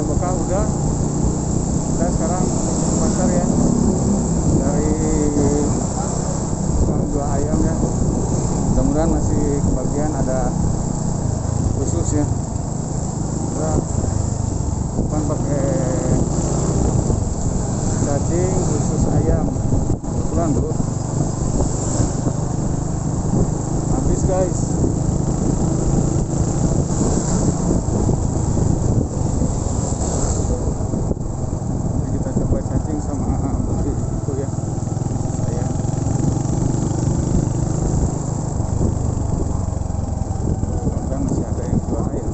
bekal udah sekarang ke pasar ya, dari tukang jual ayam ya. Mudah-mudahan masih kebagian ada khusus ya. Kita bukan pakai cacing, khusus ayam. Kebetulan bro, habis guys. Kita coba cacing sama beli itu ya, ayam. Mudah-mudahan masih ada yang jual ayam.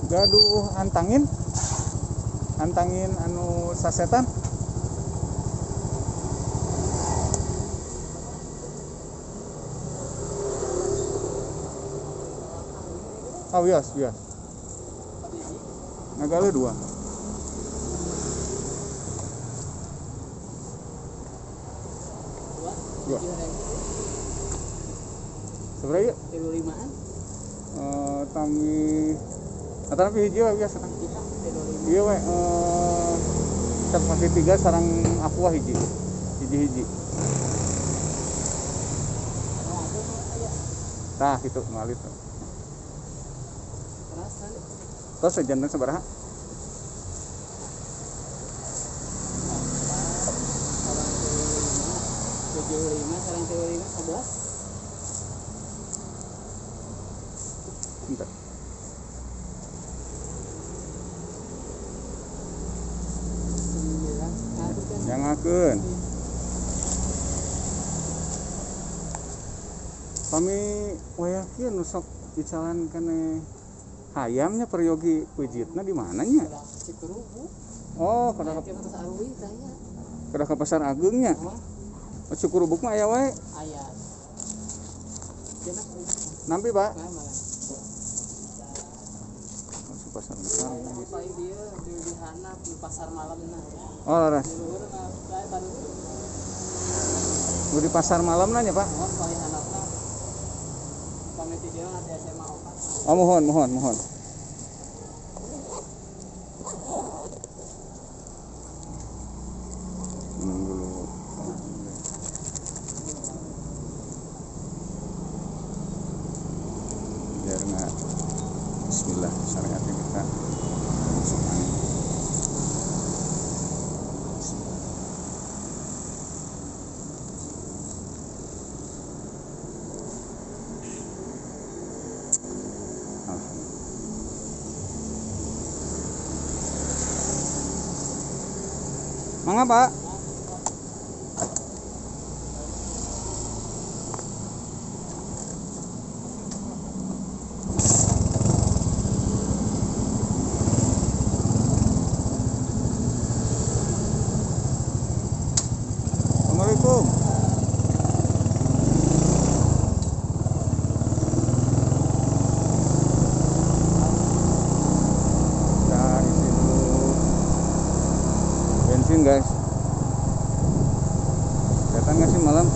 Gaduh, antangin anu sasetan. Oh bias. Nagale 2. Seberapa? 35-an. Tami tapi hiji we biasa kan. Iya we masih 3 sarang aqua hiji. Tah gitu ngalit. Terus sejantan sabaraha? 75 sarang 11. Bentar. Jangakeun. Kami wayakeun sok dicalan kene hayamnya peryogi pujitna di mananya? Cikurubuk. Oh, kada ke pasar agungnya. Oh, Cikurubuk mah aya wae. Aya. Nampi, Pak? Pasar besar. Dia di Hanap di pasar malam nah. Oh, laras. Di pasar malam nanya, Pak? Oh, soal Hanapna. Pamit dia nanti SMA 4. Oh, mohon. Dulu. Biar nggak Bismillah syariatnya kita masuk Mangga Pak. Assalamualaikum. Kita isi dulu bensin guys. Kelihatan nggak sih malam?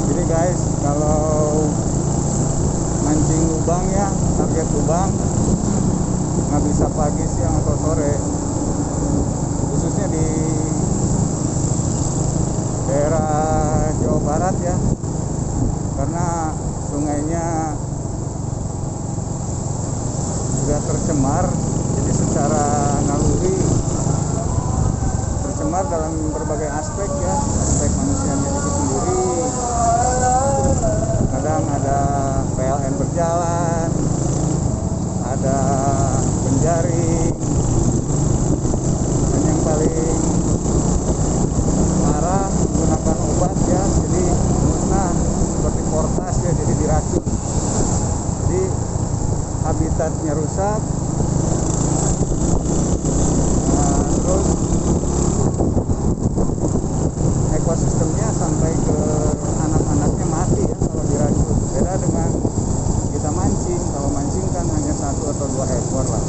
Jadi guys, kalau mancing lubang ya, target lubang nggak bisa pagi, siang atau sore, khususnya di daerah Jawa Barat ya, karena sungainya sudah tercemar. Jadi secara naluri tercemar dalam berbagai aspek ya, aspek manusianya itu sendiri. Kadang ada PLN berjalan, ada penjaring, dan yang paling parah menggunakan obat ya, jadi musnah seperti Portas ya, jadi diracun. Jadi habitatnya rusak. Nah, terus ekosistemnya sampai ke anak-anaknya mati ya kalau diracun. Beda dengan kita mancing. Kalau mancing kan hanya 1 atau 2 ekor lah.